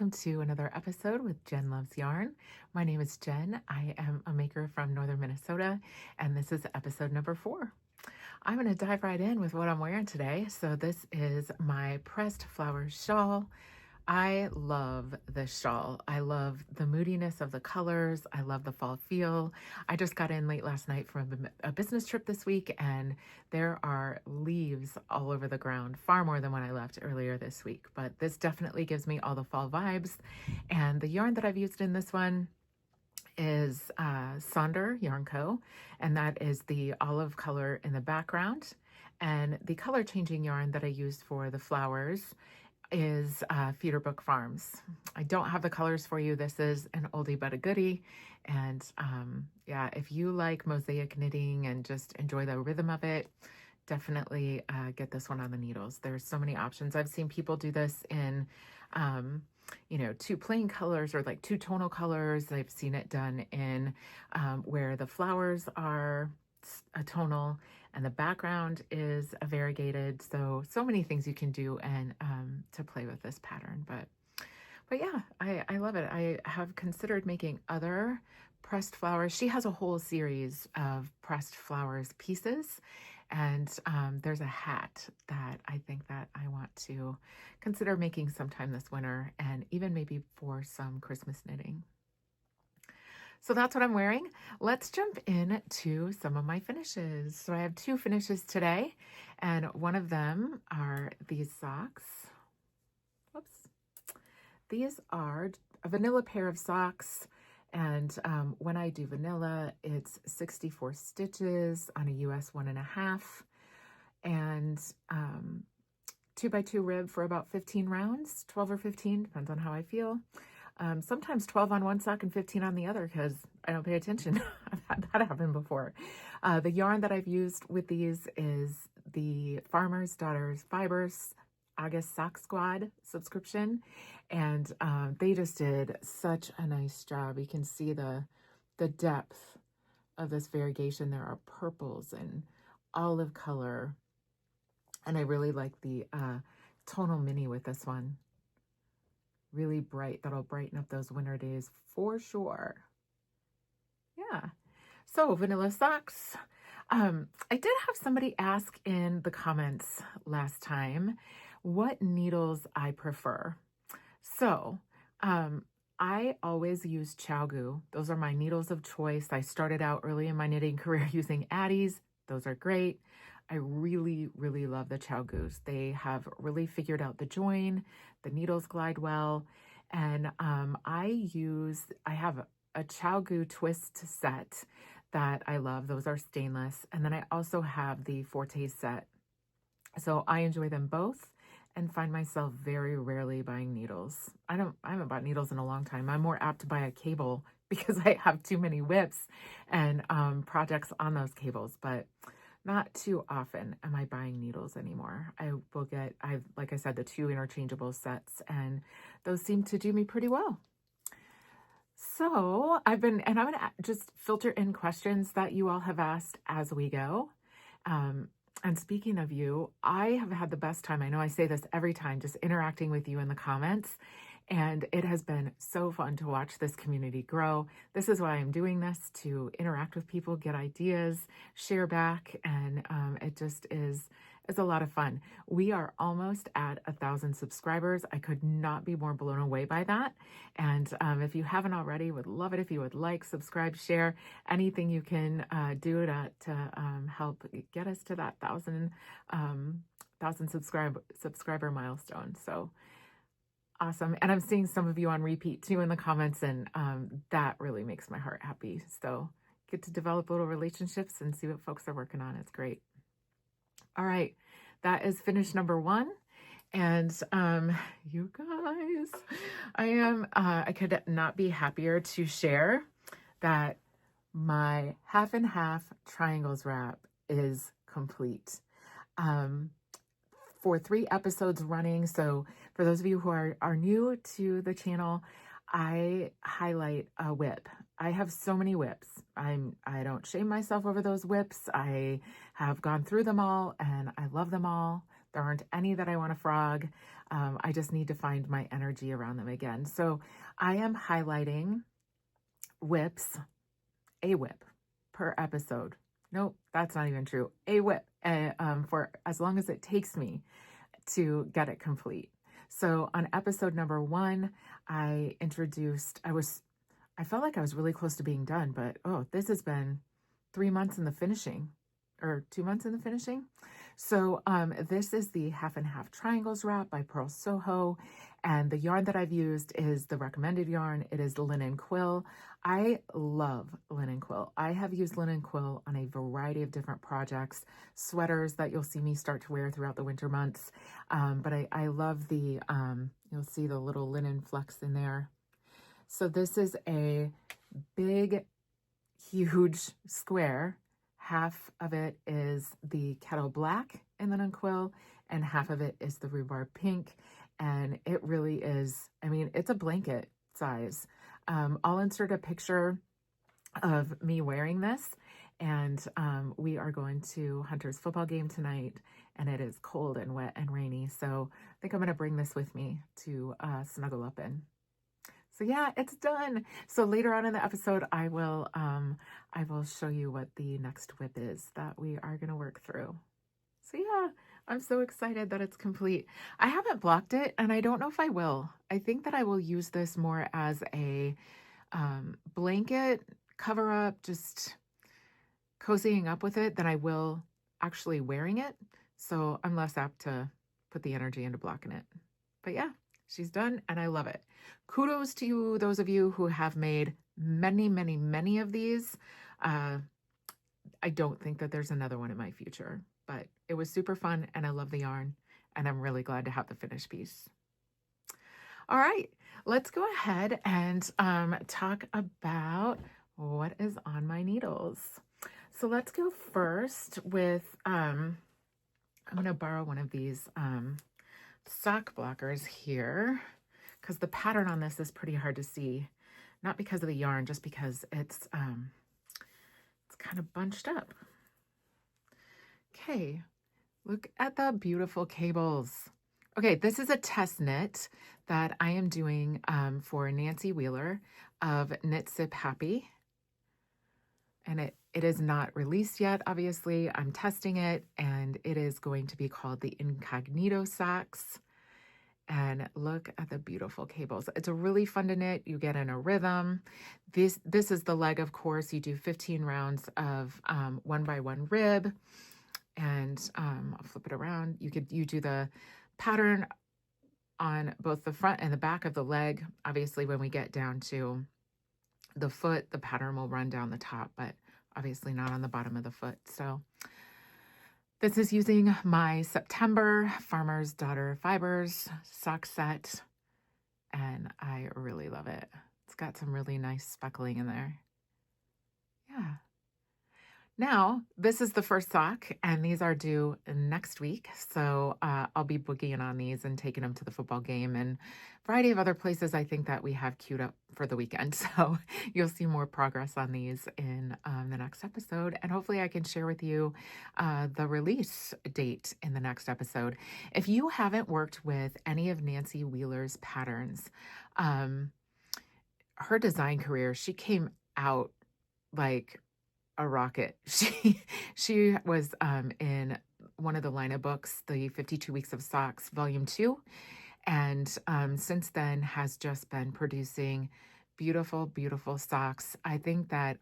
welcome to another episode with Jen Loves Yarn. My name is Jen. I am a maker from northern Minnesota, and this is episode number 4. I'm going to dive right in with what I'm wearing today. So this is my pressed flowers shawl. I love this shawl. I love the moodiness of the colors. I love the fall feel. I just got in late last night from a business trip this week, and there are leaves all over the ground, far more than when I left earlier this week. But this definitely gives me all the fall vibes. And the yarn that I've used in this one is Sonder Yarn Co., and that is the olive color in the background. And the color changing yarn that I used for the flowers is Feederbook Farms. I don't have the colors for you. This is an oldie but a goodie. And yeah, if you like mosaic knitting and just enjoy the rhythm of it, definitely get this one on the needles. There's so many options. I've seen people do this in, two plain colors or like 2 tonal colors. I've seen it done in where the flowers are a tonal and the background is a variegated. So many things you can do and to play with this pattern. But yeah, I love it. I have considered making other pressed flowers. She has a whole series of pressed flowers pieces. And there's a hat that I think that I want to consider making sometime this winter, and even maybe for some Christmas knitting. So that's what I'm wearing. Let's jump in to some of my finishes. So I have 2 finishes today, and one of them are these socks. Whoops. These are a vanilla pair of socks. And when I do vanilla, it's 64 stitches on a US 1.5 and 2x2 rib for about 15 rounds, 12 or 15, depends on how I feel. Sometimes 12 on one sock and 15 on the other because I don't pay attention. I've had that happen before. The yarn that I've used with these is the Farmer's Daughters Fibers August Sock Squad subscription, and they just did such a nice job. You can see the depth of this variegation. There are purples and olive color, and I really like the tonal mini with this one. Really bright. That'll brighten up those winter days for sure. Yeah. So vanilla socks. I did have somebody ask in the comments last time what needles I prefer. So I always use ChowGoo. Those are my needles of choice. I started out early in my knitting career using Addis. Those are great. I really, really love the ChowGoos. They have really figured out the join. The needles glide well. And I have a ChowGoo twist set that I love. Those are stainless. And then I also have the Forte set. So I enjoy them both and find myself very rarely buying needles. I haven't bought needles in a long time. I'm more apt to buy a cable because I have too many WIPs and projects on those cables, but not too often am I buying needles anymore. Like I said, the 2 interchangeable sets, and those seem to do me pretty well. So I'm going to just filter in questions that you all have asked as we go. And speaking of you, I have had the best time. I know I say this every time, just interacting with you in the comments. And it has been so fun to watch this community grow. This is why I'm doing this, to interact with people, get ideas, share back. And it just is a lot of fun. We are almost at 1,000 subscribers. I could not be more blown away by that. And if you haven't already, would love it if you would like, subscribe, share, anything you can do to help get us to that 1,000 subscriber milestone. So awesome. And I'm seeing some of you on repeat too in the comments, and that really makes my heart happy. So get to develop little relationships and see what folks are working on. It's great. All right, that is finish number 1. And you guys, I could not be happier to share that my half and half triangles wrap is complete. For 3 episodes running. So for those of you who are new to the channel, I highlight a WIP. I have so many WIPs. I don't shame myself over those WIPs. I have gone through them all and I love them all. There aren't any that I want to frog. I just need to find my energy around them again. So I am highlighting WIPs, a WIP per episode. Nope, that's not even true. A WIP for as long as it takes me to get it complete. So on episode number 1, I felt like I was really close to being done, but this has been 3 months in the finishing, or 2 months in the finishing. So this is the Half and Half Triangles wrap by Pearl Soho, and the yarn that I've used is the recommended yarn. It is the linen quill. I love linen quill. I have used linen quill on a variety of different projects, sweaters that you'll see me start to wear throughout the winter months. But I love the, you'll see the little linen flecks in there. So this is a big, huge square. Half of it is the kettle black in linen quill, and half of it is the rhubarb pink. And it really is, I mean, it's a blanket size. I'll insert a picture of me wearing this, and we are going to Hunter's football game tonight, and it is cold and wet and rainy. So I think I'm going to bring this with me to snuggle up in. So yeah, it's done. So later on in the episode, I will show you what the next WIP is that we are going to work through. So yeah, I'm so excited that it's complete. I haven't blocked it, and I don't know if I will. I think that I will use this more as a blanket cover up, just cozying up with it, than I will actually wearing it. So I'm less apt to put the energy into blocking it. But yeah, she's done, and I love it. Kudos to you, those of you who have made many, many, many of these. I don't think that there's another one in my future, but it was super fun, and I love the yarn, and I'm really glad to have the finished piece. All right, let's go ahead and talk about what is on my needles. So let's go first with, I'm going to borrow one of these sock blockers here, because the pattern on this is pretty hard to see, not because of the yarn, just because it's kind of bunched up. Okay, look at the beautiful cables. Okay, this is a test knit that I am doing for Nancy Wheeler of Knit Sip Happy. And it is not released yet, obviously. I'm testing it, and it is going to be called the Incognito Socks. And look at the beautiful cables. It's a really fun to knit. You get in a rhythm. This is the leg, of course. You do 15 rounds of 1x1 rib. And I'll flip it around. You do the pattern on both the front and the back of the leg. Obviously, when we get down to the foot, the pattern will run down the top, but obviously not on the bottom of the foot. So this is using my September Farmer's Daughter Fibers sock set, and I really love it. It's got some really nice speckling in there. Yeah. Now, this is the first sock, and these are due next week. So I'll be bookieing on these and taking them to the football game and a variety of other places I think that we have queued up for the weekend. So you'll see more progress on these in the next episode. And hopefully I can share with you the release date in the next episode. If you haven't worked with any of Nancy Wheeler's patterns, her design career, she came out like a rocket. She was in one of the line of books, the 52 Weeks of Socks, Volume 2, and since then has just been producing beautiful, beautiful socks. I think that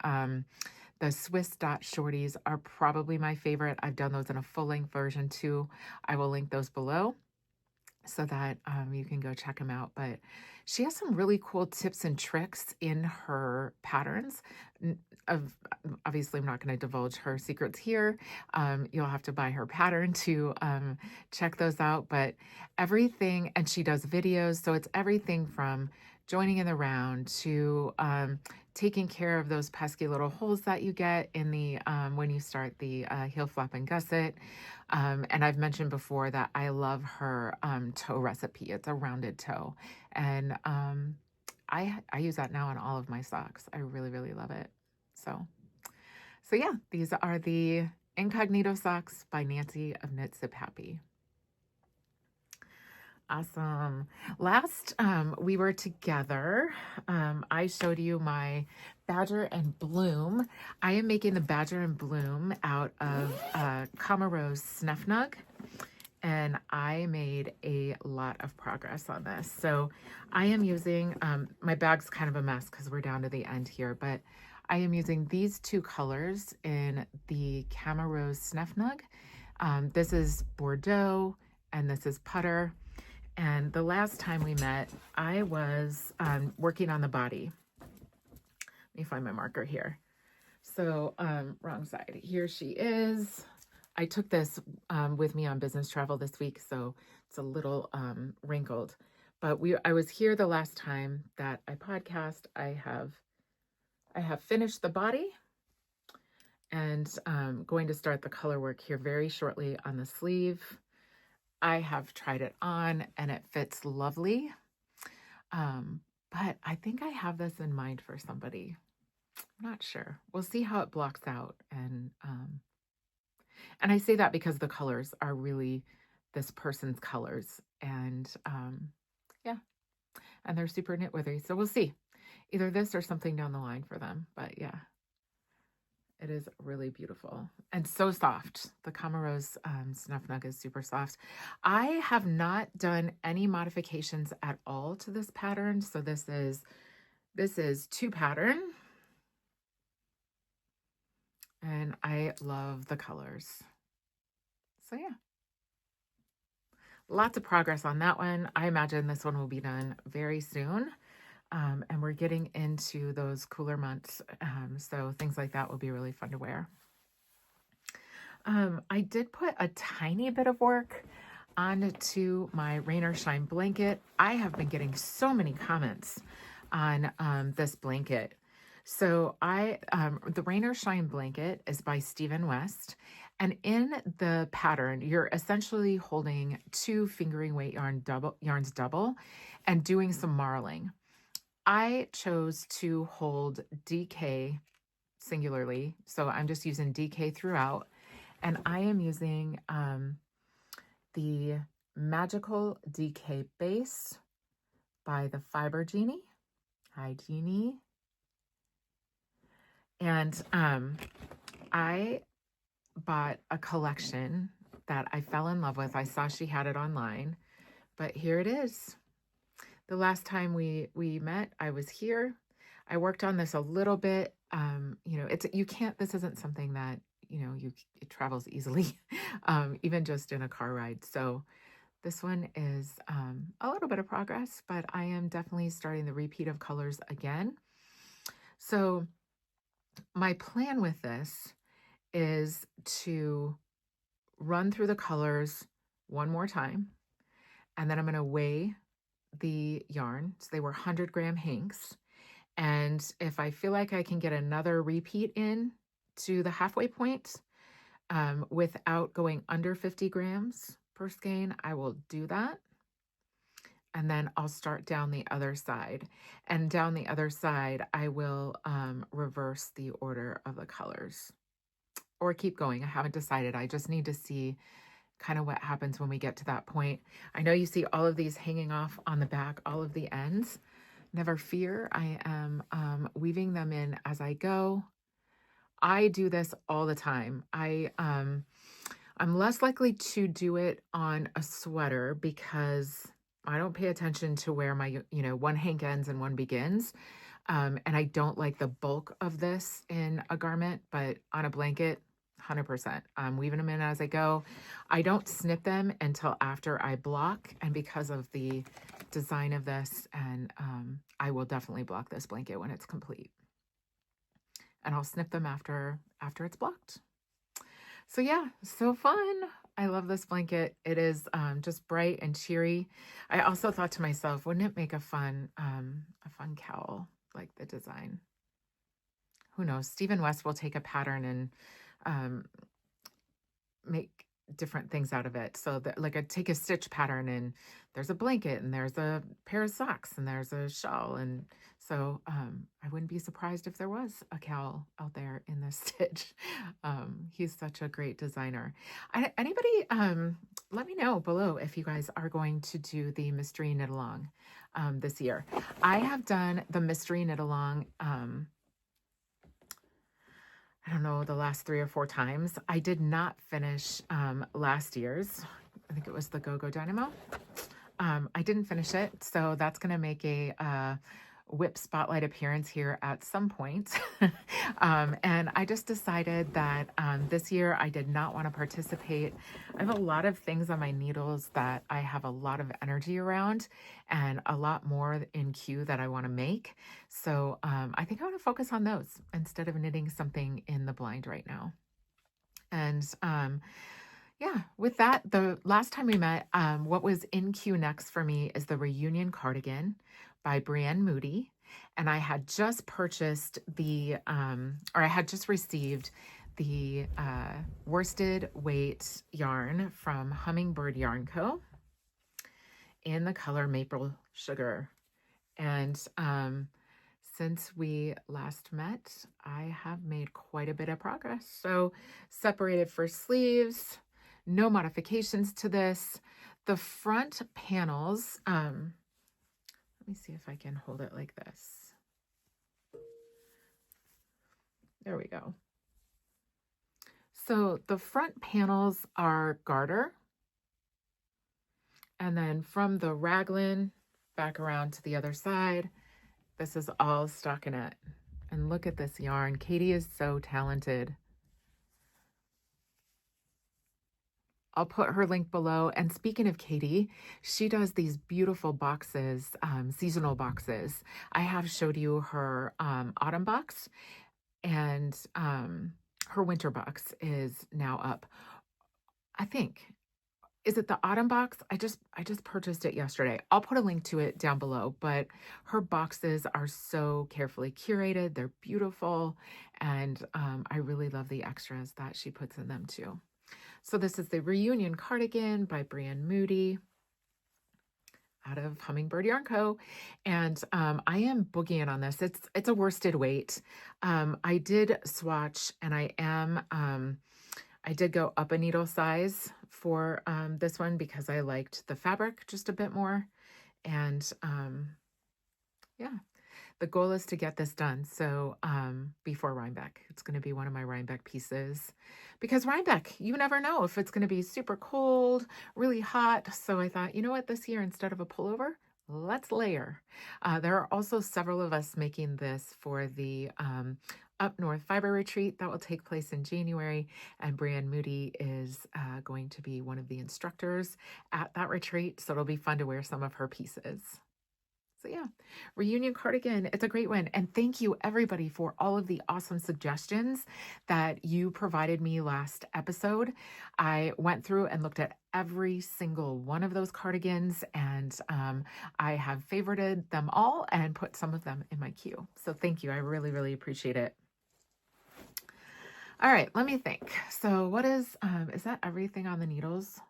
the Swiss Dot Shorties are probably my favorite. I've done those in a full-length version too. I will link those below so that you can go check them out. But she has some really cool tips and tricks in her patterns. Obviously, I'm not going to divulge her secrets here. You'll have to buy her pattern to check those out. But everything, and she does videos, so it's everything from joining in the round to taking care of those pesky little holes that you get in the when you start the heel flap and gusset. And I've mentioned before that I love her toe recipe. It's a rounded toe, and I use that now on all of my socks. I really, really love it. So yeah, these are the Incognito Socks by Nancy of Knit Sip Happy. Awesome. Last we were together, I showed you my Badger and Bloom. I am making the Badger and Bloom out of Camarose Snuff Nug, and I made a lot of progress on this. So I am using, my bag's kind of a mess because we're down to the end here, but I am using these two colors in the Camarose Snuff Nug. This is Bordeaux and this is Putter. And the last time we met, I was working on the body. Let me find my marker here. So wrong side. Here she is. I took this with me on business travel this week, so it's a little wrinkled. But I was here the last time that I podcast. I have finished the body and going to start the color work here very shortly on the sleeve. I have tried it on and it fits lovely. But I think I have this in mind for somebody. I'm not sure. We'll see how it blocks out. And I say that because the colors are really this person's colors. And yeah, and they're super knitworthy. So we'll see. Either this or something down the line for them. But yeah. It is really beautiful and so soft. The Camarose Snuff Nug is super soft. I have not done any modifications at all to this pattern. So this is 2 pattern. And I love the colors. So yeah. Lots of progress on that one. I imagine this one will be done very soon. And we're getting into those cooler months. So things like that will be really fun to wear. I did put a tiny bit of work onto my Rain or Shine blanket. I have been getting so many comments on this blanket. So the Rain or Shine blanket is by Stephen West. And in the pattern, you're essentially holding 2 fingering weight yarns double and doing some marling. I chose to hold DK singularly, so I'm just using DK throughout, and I am using the Magical DK Base by the Fiber Genie. Hi, Genie. And I bought a collection that I fell in love with. I saw she had it online, but here it is. The last time we met, I was here. I worked on this a little bit. This isn't something that, it travels easily, even just in a car ride. So this one is a little bit of progress, but I am definitely starting the repeat of colors again. So my plan with this is to run through the colors one more time, and then I'm going to weigh the yarn. So they were 100-gram hanks. And if I feel like I can get another repeat in to the halfway point without going under 50 grams per skein, I will do that. And then I'll start down the other side. And down the other side, I will reverse the order of the colors. Or keep going. I haven't decided. I just need to see kind of what happens when we get to that point. I know you see all of these hanging off on the back, all of the ends. Never fear. I am weaving them in as I go. I do this all the time. I'm less likely to do it on a sweater because I don't pay attention to where my, one hank ends and one begins. And I don't like the bulk of this in a garment, but on a blanket, 100%. I'm weaving them in as I go. I don't snip them until after I block, and because of the design of this, and I will definitely block this blanket when it's complete. And I'll snip them after it's blocked. So yeah, so fun. I love this blanket. It is just bright and cheery. I also thought to myself, wouldn't it make a fun cowl, like the design? Who knows? Stephen West will take a pattern and make different things out of it. So that, like, I take a stitch pattern and there's a blanket and there's a pair of socks and there's a shawl. And so I wouldn't be surprised if there was a cowl out there in this stitch. He's such a great designer. Anybody let me know below if you guys are going to do the mystery knit along this year. I have done the mystery knit along, I don't know, the last 3 or 4 times. I did not finish last year's. I think it was the Go-Go Dynamo. I didn't finish it, so that's going to make a WIP Spotlight appearance here at some point. And I just decided that this year I did not want to participate. I have a lot of things on my needles that I have a lot of energy around and a lot more in queue that I want to make. So I think I want to focus on those instead of knitting something in the blind right now. And yeah, with that, the last time we met, what was in queue next for me is the Reunion Cardigan by Brienne Moody. And I had just purchased the, or I had just received the worsted weight yarn from Hummingbird Yarn Co. in the color Maple Sugar. And since we last met, I have made quite a bit of progress. So separated for sleeves, no modifications to this. The front panels, let me see if I can hold it like this. There we go. So the front panels are garter. And then from the raglan back around to the other side, this is all stockinette. And look at this yarn. Katie is so talented. I'll put her link below. And speaking of Katie, she does these beautiful boxes, seasonal boxes. I have showed you her autumn box, and her winter box is now up. I think, is it the autumn box? I just purchased it yesterday. I'll put a link to it down below, but her boxes are so carefully curated. They're beautiful. And I really love the extras that she puts in them too. So this is the Reunion Cardigan by Brienne Moody out of Hummingbird Yarn Co. And I am boogieing on this. It's a worsted weight. I did swatch, and I did go up a needle size for this one because I liked the fabric just a bit more. And yeah, the goal is to get this done. So before Rhinebeck, it's going to be one of my Rhinebeck pieces, because Rhinebeck, you never know if it's going to be super cold, really hot. So I thought, you know what, this year, instead of a pullover, let's layer. There are also several of us making this for the Up North Fiber Retreat that will take place in January, and Brienne Moody is going to be one of the instructors at that retreat, so it'll be fun to wear some of her pieces. So yeah, Reunion Cardigan, it's a great one. And thank you everybody for all of the awesome suggestions that you provided me last episode. I went through and looked at every single one of those cardigans, and I have favorited them all and put some of them in my queue. So thank you. I really, really appreciate it. All right, let me think. So what is that everything on the needles?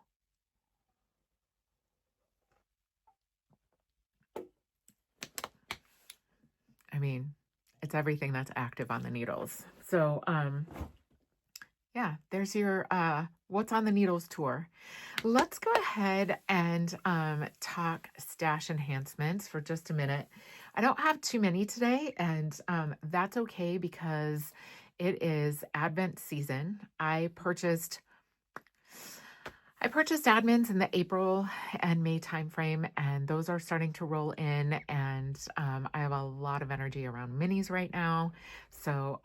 I mean, it's everything that's active on the needles. So, yeah, there's your What's on the Needles tour. Let's go ahead and talk stash enhancements for just a minute. I don't have too many today, and that's okay because it is Advent season. I purchased admins in the April and May timeframe, and those are starting to roll in, and I have a lot of energy around minis right now. So,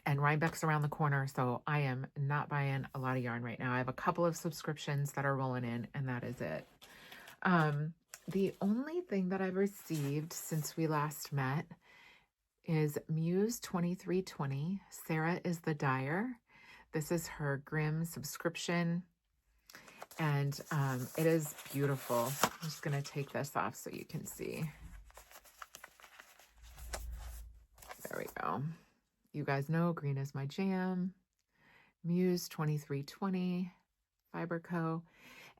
and Rhinebeck's around the corner, so I am not buying a lot of yarn right now. I have a couple of subscriptions that are rolling in, and that is it. The only thing that I've received since we last met is Muse 2320. Sarah is the dyer. This is her Grimm subscription. And it is beautiful. I'm just going to take this off so you can see. There we go. You guys know green is my jam. Muse 2320, Fiber Co.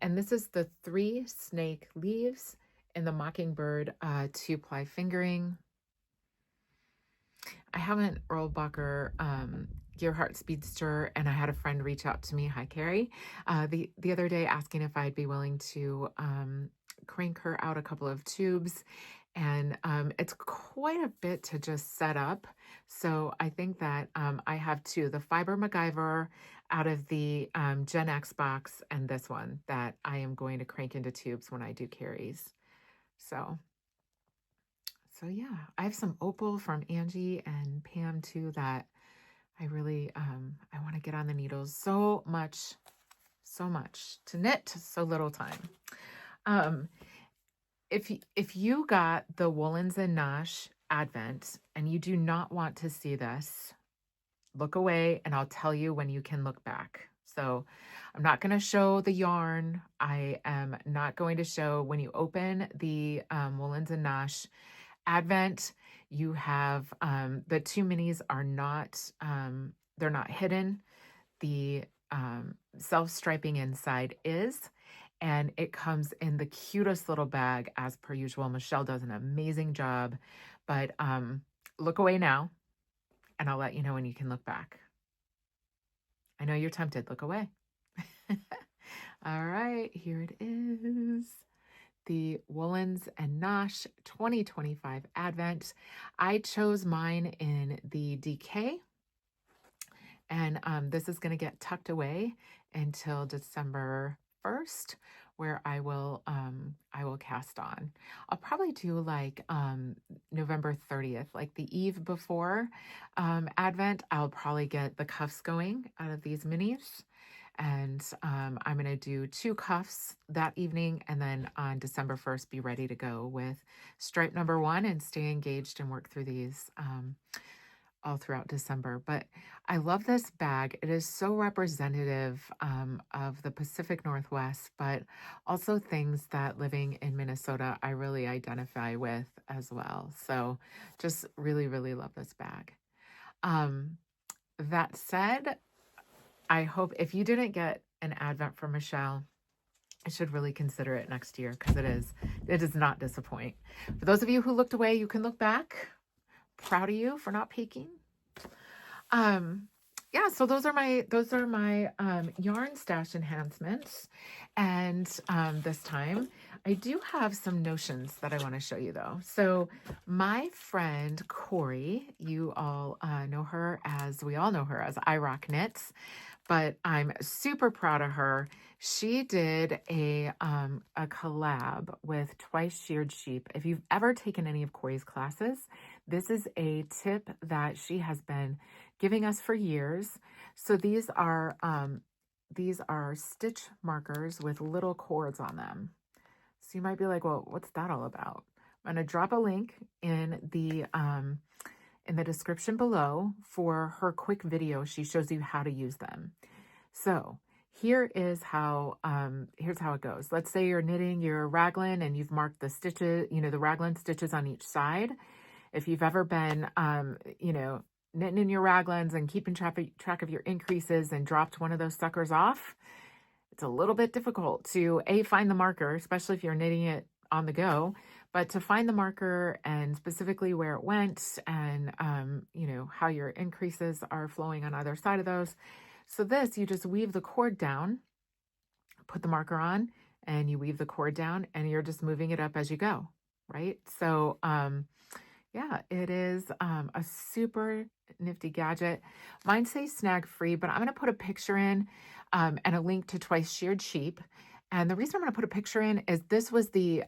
And this is the 3 snake leaves in the Mockingbird 2-ply fingering. I haven't rollbucker Gearhart Speedster, and I had a friend reach out to me, hi Carrie, the other day asking if I'd be willing to crank her out a couple of tubes. And it's quite a bit to just set up. So I think that I have two, the Fiber MacGyver out of the Gen X box and this one that I am going to crank into tubes when I do carries. So yeah, I have some opal from Angie and Pam too that I really, I want to get on the needles so much to knit, so little time. If you got the Woolens and Nosh Advent and you do not want to see this, look away and I'll tell you when you can look back. So I'm not going to show the yarn. I am not going to show when you open the Woolens and Nosh Advent. You have the two minis are not, they're not hidden. The self-striping inside is, and it comes in the cutest little bag as per usual. Michelle does an amazing job, but look away now and I'll let you know when you can look back. I know you're tempted, look away. All right, here it is. The Woolens and Nosh 2025 Advent. I chose mine in the DK, and this is going to get tucked away until December 1st, where I will cast on. I'll probably do like November 30th, like the eve before Advent. I'll probably get the cuffs going out of these minis. And I'm going to do 2 cuffs that evening, and then on December 1st, be ready to go with stripe number 1 and stay engaged and work through these all throughout December. But I love this bag. It is so representative of the Pacific Northwest, but also things that living in Minnesota, I really identify with as well. So just really, really love this bag. That said, I hope if you didn't get an Advent from Michelle, I should really consider it next year because it does not disappoint. For those of you who looked away, you can look back. Proud of you for not peeking. Yeah, so those are my yarn stash enhancements. And this time I do have some notions that I want to show you though. So my friend Corey, you all know her as, we all know her as I Rock Knits, but I'm super proud of her. She did a collab with Twice Sheared Sheep. If you've ever taken any of Corey's classes, this is a tip that she has been giving us for years. So these are stitch markers with little cords on them. So you might be like, well, what's that all about? I'm going to drop a link in the description below for her quick video. She shows you how to use them. So here is how, here's how it goes. Let's say you're knitting your raglan and you've marked the stitches, the raglan stitches on each side. If you've ever been, knitting in your raglans and keeping track of your increases and dropped one of those suckers off, it's a little bit difficult to find the marker, especially if you're knitting it on the go, but to find the marker and specifically where it went and, how your increases are flowing on either side of those. So this, you just weave the cord down, put the marker on, and you weave the cord down, and you're just moving it up as you go, right? So, yeah, it is a super nifty gadget. Mine says snag free, but I'm going to put a picture in and a link to Twice Sheared Sheep. And the reason I'm going to put a picture in is this was the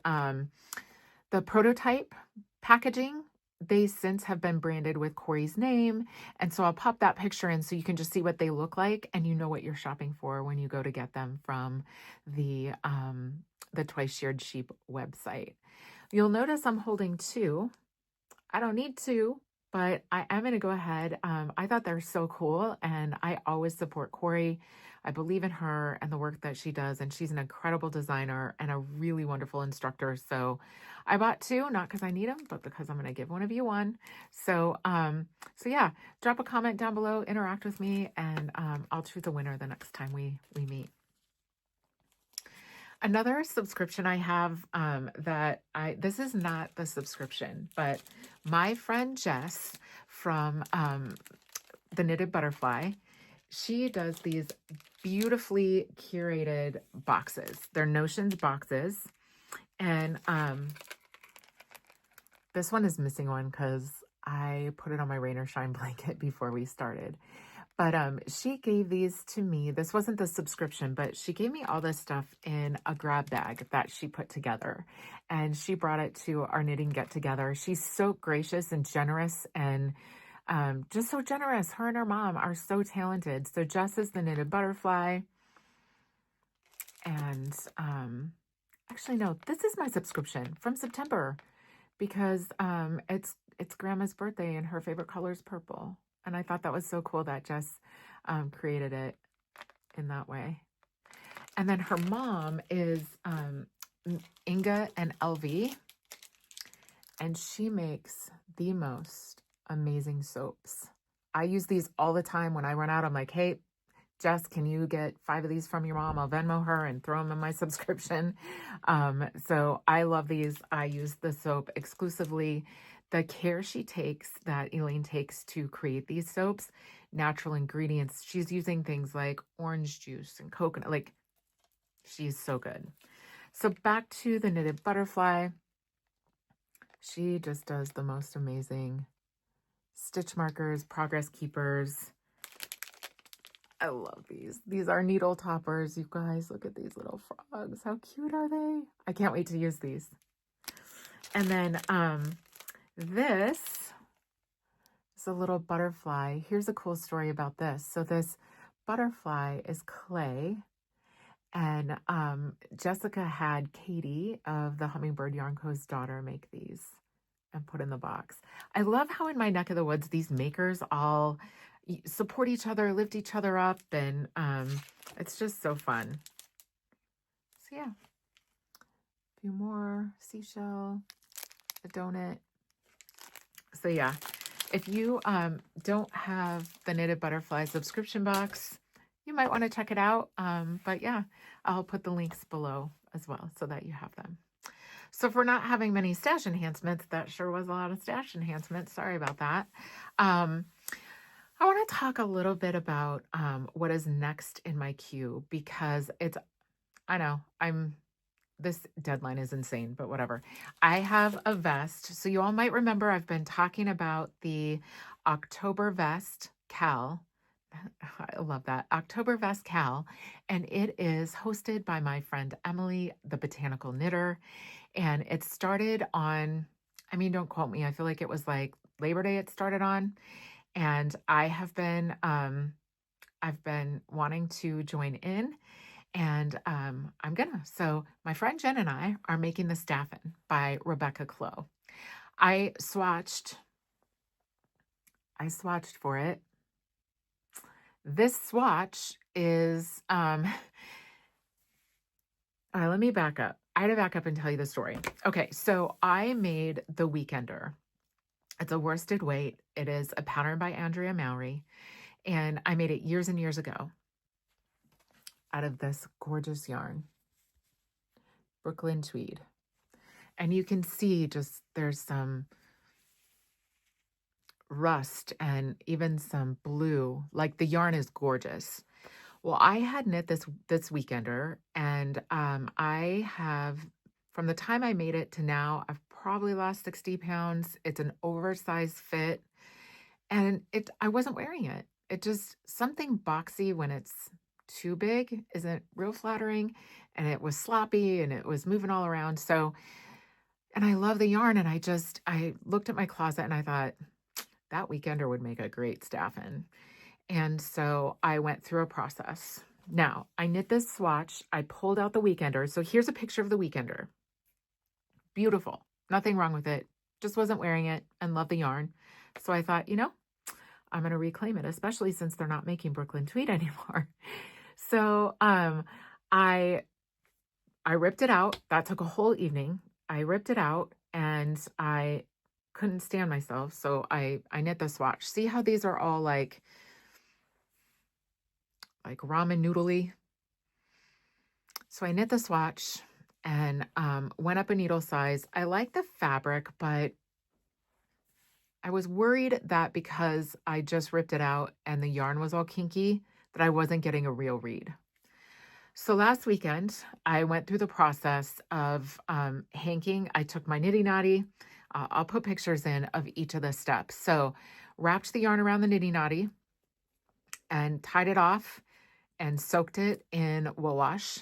prototype packaging. They since have been branded with Corey's name. And so I'll pop that picture in so you can just see what they look like and you know what you're shopping for when you go to get them from the Twice Sheared Sheep website. You'll notice I'm holding 2. I don't need 2, but I am going to go ahead. I thought they're so cool, and I always support Corey. I believe in her and the work that she does, and she's an incredible designer and a really wonderful instructor. So I bought 2, not because I need them, but because I'm going to give one of you one. So, yeah, drop a comment down below, interact with me, and I'll choose a winner the next time we meet. Another subscription I have this is not the subscription, but my friend Jess from the Knitted Butterfly. She does these beautifully curated boxes. They're Notions boxes. And this one is missing one because I put it on my rain or shine blanket before we started. But she gave these to me. This wasn't the subscription, but she gave me all this stuff in a grab bag that she put together. And she brought it to our knitting get together. She's so gracious and generous and just so generous. Her and her mom are so talented. So Jess is the Knitted Butterfly. And actually, no, this is my subscription from September because it's Grandma's birthday and her favorite color is purple. And I thought that was so cool that Jess created it in that way. And then her mom is Inga and LV. And she makes the most amazing soaps. I use these all the time when I run out. I'm like, hey, Jess, can you get 5 of these from your mom? I'll Venmo her and throw them in my subscription. So I love these. I use the soap exclusively. The care she takes, that Elaine takes to create these soaps, natural ingredients. She's using things like orange juice and coconut. Like, she's so good. So back to the Knitted Butterfly. She just does the most amazing stitch markers, progress keepers. I love these. These are needle toppers. You guys, look at these little frogs. How cute are they? I can't wait to use these. And then this is a little butterfly. Here's a cool story about this. So this butterfly is clay. And Jessica had Katie of the Hummingbird Yarn Co.'s daughter make these and put in the box. I love how in my neck of the woods, these makers all support each other, lift each other up, and it's just so fun. So yeah, a few more seashell, a donut. So yeah, if you don't have the Knitted Butterfly subscription box, you might want to check it out. But yeah, I'll put the links below as well so that you have them. So for not having many stash enhancements, that sure was a lot of stash enhancements. Sorry about that. I want to talk a little bit about what is next in my queue because I know, this deadline is insane, but whatever. I have a vest. So you all might remember I've been talking about the October Vest Cal. I love that. October Vest Cal. And it is hosted by my friend Emily, the Botanical Knitter. And it started on, I mean, don't quote me. I feel like it was like Labor Day it started on. And I've been wanting to join in. And I'm gonna. So my friend Jen and I are making the Staffin by Rebecca Clow. I swatched for it. This swatch is, all right, let me back up. I had to back up and tell you the story. Okay, so I made the Weekender. It's a worsted weight. It is a pattern by Andrea Mowry. And I made it years and years ago out of this gorgeous yarn, Brooklyn Tweed. And you can see just there's some rust and even some blue. Like the yarn is gorgeous. Well, I had knit this Weekender, and I have, from the time I made it to now, I've probably lost 60 pounds. It's an oversized fit, and I wasn't wearing it. It just, something boxy when it's too big isn't real flattering, and it was sloppy and it was moving all around. So, and I love the yarn, and I looked at my closet and I thought that Weekender would make a great Staffin. And so I went through a process. Now, I knit this swatch. I pulled out the Weekender. So here's a picture of the Weekender. Beautiful. Nothing wrong with it. Just wasn't wearing it and love the yarn. So I thought, I'm going to reclaim it, especially since they're not making Brooklyn Tweed anymore. So I ripped it out. That took a whole evening. I ripped it out and I couldn't stand myself. So I knit the swatch. See how these are all like ramen noodly. So I knit the swatch and went up a needle size. I like the fabric, but I was worried that because I just ripped it out and the yarn was all kinky, that I wasn't getting a real read. So last weekend, I went through the process of hanking. I took my nitty knotty. I'll put pictures in of each of the steps. So wrapped the yarn around the nitty knotty and tied it off and soaked it in wool wash,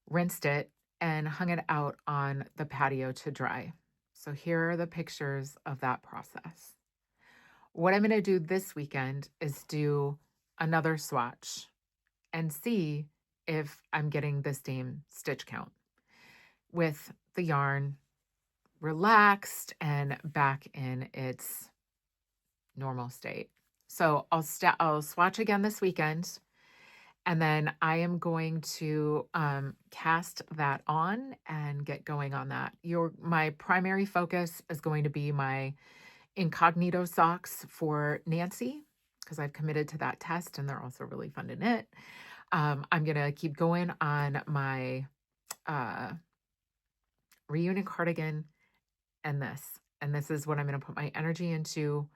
rinsed it, and hung it out on the patio to dry. So here are the pictures of that process. What I'm going to do this weekend is do another swatch and see if I'm getting the same stitch count with the yarn relaxed and back in its normal state. So I'll swatch again this weekend, and then I am going to cast that on and get going on that. My primary focus is going to be my incognito socks for Nancy, because I've committed to that test and they're also really fun to knit. I'm going to keep going on my reunion cardigan and this. And this is what I'm going to put my energy into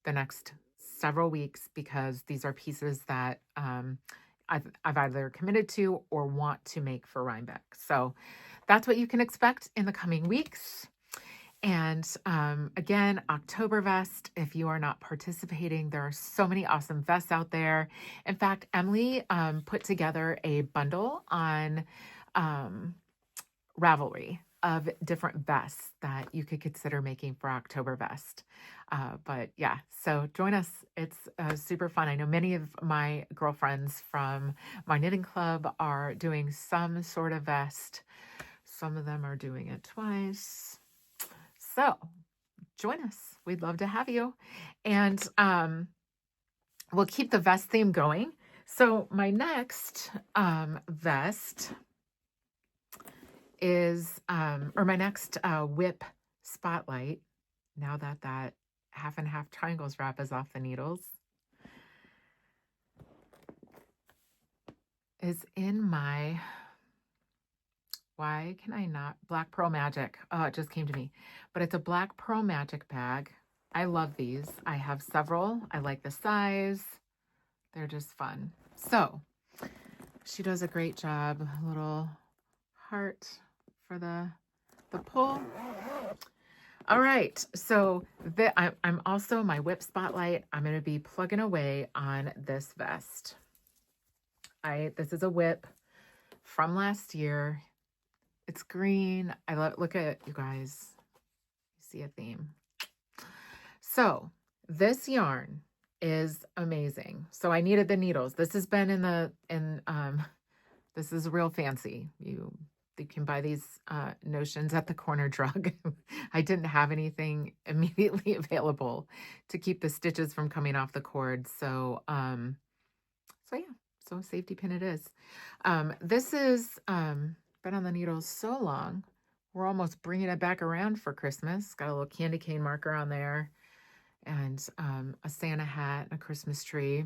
the next several weeks, because these are pieces that I've either committed to or want to make for Rhinebeck. So that's what you can expect in the coming weeks. And again, October vest, if you are not participating, there are so many awesome vests out there. In fact, Emily put together a bundle on Ravelry of different vests that you could consider making for October vest. But yeah, so join us. It's super fun. I know many of my girlfriends from my knitting club are doing some sort of vest. Some of them are doing it twice. So join us. We'd love to have you. And we'll keep the vest theme going. So my next vest is, or my next WIP Spotlight, now that that half and half triangles wrap is off the needles, is in my, why can I not, Black Pearl Magic. Oh, it just came to me. But it's a Black Pearl Magic bag. I love these. I have several. I like the size. They're just fun. So she does a great job. A little heart for the pull. All right. So I'm also my WIP Spotlight. I'm going to be plugging away on this vest. This is a WIP from last year. It's green. Look at it, you guys. You see a theme. So this yarn is amazing. So I needed the needles. This has been this is real fancy. You can buy these notions at the corner drug. I didn't have anything immediately available to keep the stitches from coming off the cord. So yeah, so safety pin it is. This is been on the needles so long. We're almost bringing it back around for Christmas. Got a little candy cane marker on there, and a Santa hat and a Christmas tree.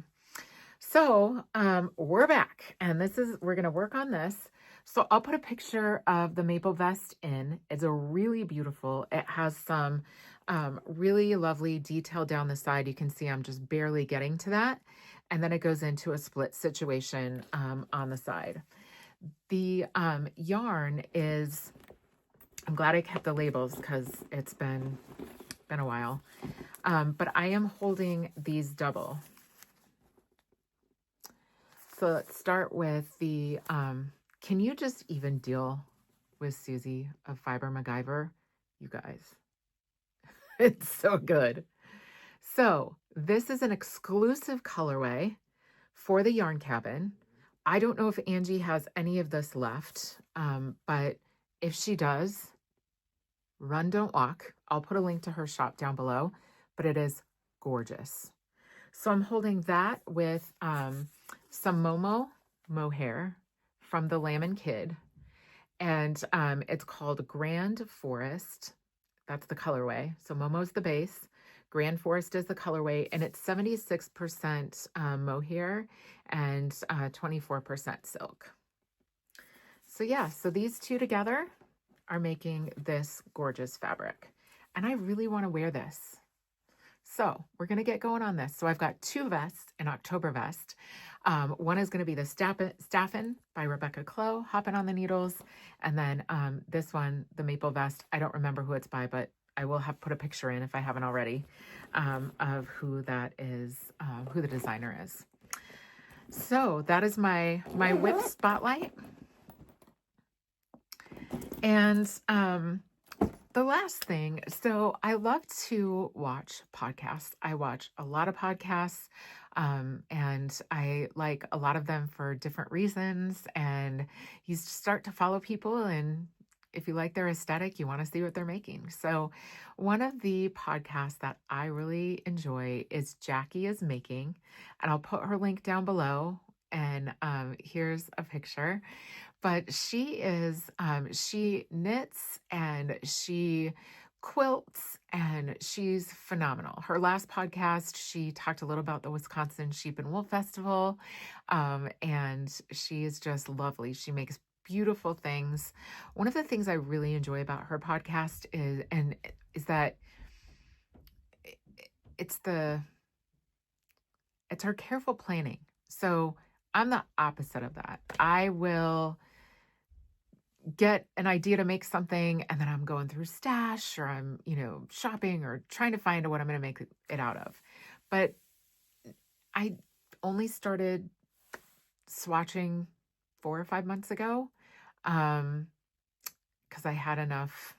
So we're back, and we're going to work on this. So I'll put a picture of the maple vest in. It's a really beautiful, it has some really lovely detail down the side. You can see I'm just barely getting to that. And then it goes into a split situation on the side. The yarn is, I'm glad I kept the labels because it's been a while. But I am holding these double. So let's start with the, can you just even deal with Susie of Fiber MacGyver? You guys, it's so good. So this is an exclusive colorway for the Yarn Cabin. I don't know if Angie has any of this left, but if she does, run, don't walk. I'll put a link to her shop down below, but it is gorgeous. So I'm holding that with some Momo mohair from the Lamb & Kid, and it's called Grand Forest. That's the colorway. So Momo's the base. Grand Forest is the colorway, and it's 76% mohair and 24% silk. So yeah, so these two together are making this gorgeous fabric. And I really want to wear this. So we're going to get going on this. So I've got 2 vests, an October vest. One is going to be the Staffin by Rebecca Clow, hopping on the needles. And then this one, the maple vest, I don't remember who it's by, but I will have put a picture in if I haven't already of who that is, who the designer is. So that is my WIP Spotlight. And the last thing, so I love to watch podcasts. I watch a lot of podcasts, and I like a lot of them for different reasons. And you start to follow people, and if you like their aesthetic, you want to see what they're making. So one of the podcasts that I really enjoy is Jackie is Making, and I'll put her link down below. And here's a picture. But she knits and she quilts and she's phenomenal. Her last podcast, she talked a little about the Wisconsin Sheep and Wool Festival. And she is just lovely. She makes beautiful things. One of the things I really enjoy about her podcast is that it's her careful planning. So I'm the opposite of that. I will get an idea to make something and then I'm going through stash or I'm, shopping or trying to find what I'm going to make it out of. But I only started swatching 4 or 5 months ago because I had enough.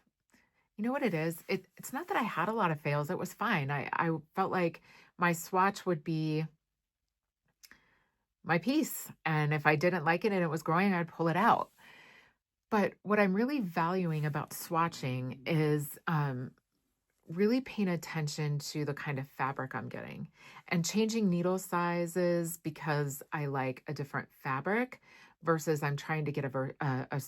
You know what it is? It's not that I had a lot of fails. It was fine. I felt like my swatch would be my piece. And if I didn't like it and it was growing, I'd pull it out. But what I'm really valuing about swatching is really paying attention to the kind of fabric I'm getting and changing needle sizes because I like a different fabric versus I'm trying to get a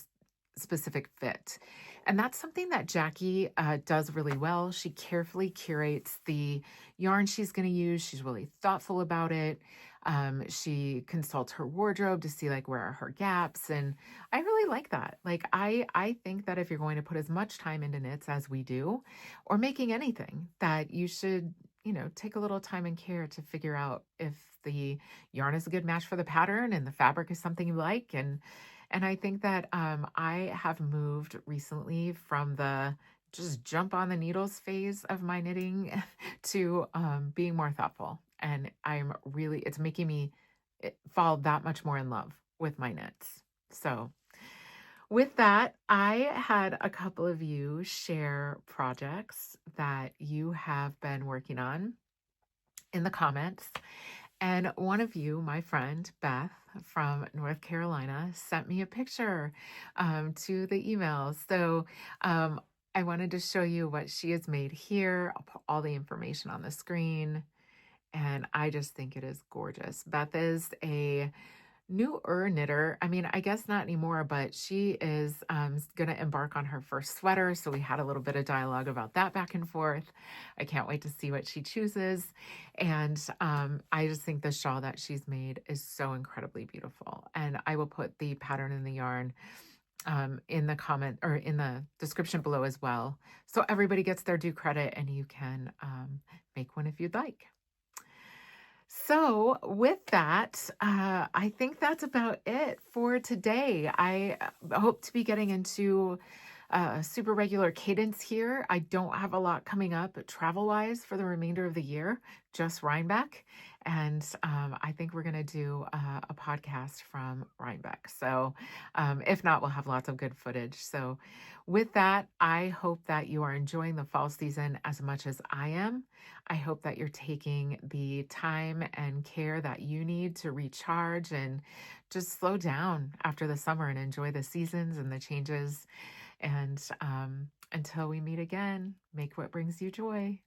specific fit. And that's something that Jackie does really well. She carefully curates the yarn she's going to use. She's really thoughtful about it. She consults her wardrobe to see where are her gaps. And I really like that. I think that if you're going to put as much time into knits as we do, or making anything, that you should, take a little time and care to figure out if the yarn is a good match for the pattern and the fabric is something you like. And I think that I have moved recently from the just jump on the needles phase of my knitting to being more thoughtful. And it's making me fall that much more in love with my knits. So with that, I had a couple of you share projects that you have been working on in the comments. And one of you, my friend Beth from North Carolina, sent me a picture to the email. So I wanted to show you what she has made here. I'll put all the information on the screen. And I just think it is gorgeous. Beth is a newer knitter. I mean, I guess not anymore, but she is going to embark on her first sweater. So we had a little bit of dialogue about that back and forth. I can't wait to see what she chooses. And I just think the shawl that she's made is so incredibly beautiful. And I will put the pattern and the yarn in the comment or in the description below as well. So everybody gets their due credit and you can make one if you'd like. So with that, I think that's about it for today. I hope to be getting into a super regular cadence here. I don't have a lot coming up travel-wise for the remainder of the year, just Rhinebeck. And I think we're going to do a podcast from Rhinebeck. So if not, we'll have lots of good footage. So with that, I hope that you are enjoying the fall season as much as I am. I hope that you're taking the time and care that you need to recharge and just slow down after the summer and enjoy the seasons and the changes. And until we meet again, make what brings you joy.